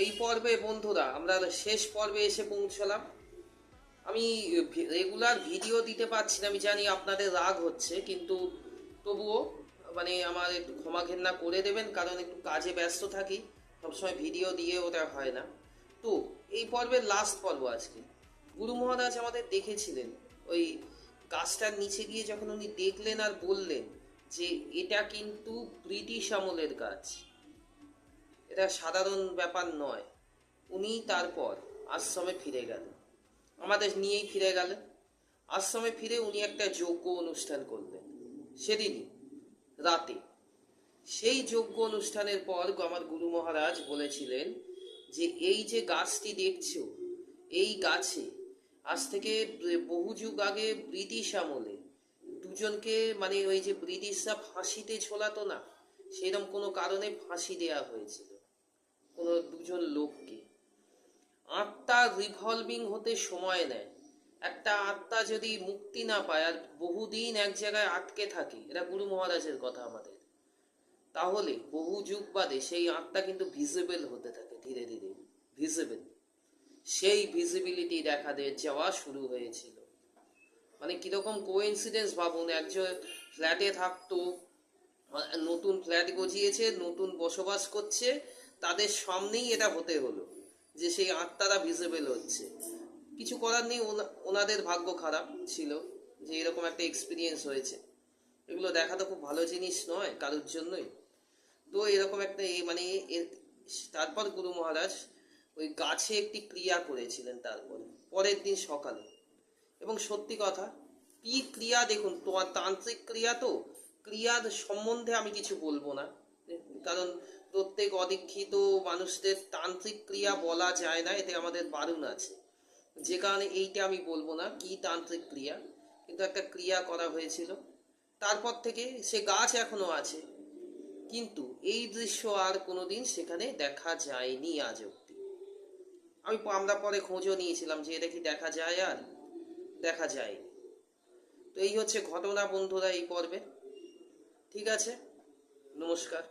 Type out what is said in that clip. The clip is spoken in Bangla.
এই পর্বে বন্ধুরা আমরা শেষ পর্বে এসে পৌঁছলাম। আমি রেগুলার ভিডিও দিতে পারছি না, আমি জানি আপনাদের রাগ হচ্ছে, কিন্তু তবুও মানে আমার একটু ক্ষমা ঘেন্না করে দেবেন, কারণ একটু কাজে ব্যস্ত থাকি, সবসময় ভিডিও দিয়ে ওটা হয় না। তো এই পর্বের লাস্ট পর্ব আজকে। গুরু মহারাজ আমাদের দেখেছিলেন ওই গাছটার নিচে গিয়ে, যখন উনি দেখলেন আর বললেন যে এটা কিন্তু ব্রিটিশ আমলের গাছ, এটা সাধারণ ব্যাপার নয়। উনি তারপর আশ্রমে ফিরে গেলেন, আমাদের নিয়েই ফিরে গেলেন। আশ্রমে ফিরে উনি একটা যজ্ঞ অনুষ্ঠান করলেন সেদিনই রাতে। সেই যজ্ঞ অনুষ্ঠানের পর আমার গুরু মহারাজ বলেছিলেন যে এই যে গাছটি দেখছো, এই গাছে আজ থেকে বহু যুগ আগে ব্রিটিশ আমলে দুজনকে, মানে ওই যে ব্রিটিশরা ফাঁসিতে ঝোলাতো না, সেরকম কোনো কারণে ফাঁসি দেয়া হয়েছিল কোনো দুজন লোককে। আত্মা রিভলভিং হতে সময় নেয়। একটা আত্মা যদি মুক্তি না পায় আর বহুদিন এক জায়গায় আটকে থাকে, এটা গুরু মহারাজের কথা আমাদের, তাহলে বহু যুগ বাদে সেই আত্মা কিন্তু ভিজিবল হতে থাকে, ধীরে ধীরে ভিজিবল। সেই ভিজিবিলিটি দেখা যাওয়া শুরু হয়েছিল। মানে কিরকম কোইন্সিডেন্স ভাবুন, একজন ফ্ল্যাটে থাকতো, নতুন ফ্ল্যাট গজিয়েছে, নতুন বসবাস করছে, তাদের সামনেই এটা হতে হলো যে সেই আত্মারা ভিজিবল হচ্ছে। কিছু করার নেই, ওনাদের ভাগ্য খারাপ ছিল যে এরকম একটা এক্সপিরিয়েন্স হয়েছে। এগুলো দেখা তো খুব ভালো জিনিস নয় কারোর জন্যই। তো এরকম একটা মানে তারপর গুরু মহারাজ ওই গাছে একটি ক্রিয়া করেছিলেন তারপরে পরের দিন সকালে। এবং সত্যি কথা, কি ক্রিয়া দেখুন, তোমার তান্ত্রিক ক্রিয়া, তো ক্রিয়ার সম্বন্ধে আমি কিছু বলবো না, কারণ প্রত্যেক অদীক্ষিত মানুষদের তান্ত্রিক ক্রিয়া বলা যায় না, এতে আমাদের বারণ আছে, যে কারণে এইটা আমি বলবো না কি তান্ত্রিক ক্রিয়া। কিন্তু একটা ক্রিয়া করা হয়েছিল, তারপর থেকে সে গাছ এখনো আছে, কিন্তু এই দৃশ্য আর কোনোদিন সেখানে দেখা যায়নি আজ অব্দি। আমরা পরে খোঁজও নিয়েছিলাম যে এটা কি দেখা যায়, আর দেখা যায়নি। তো এই হচ্ছে ঘটনা বন্ধুরা এই পর্বে। ঠিক আছে, নমস্কার।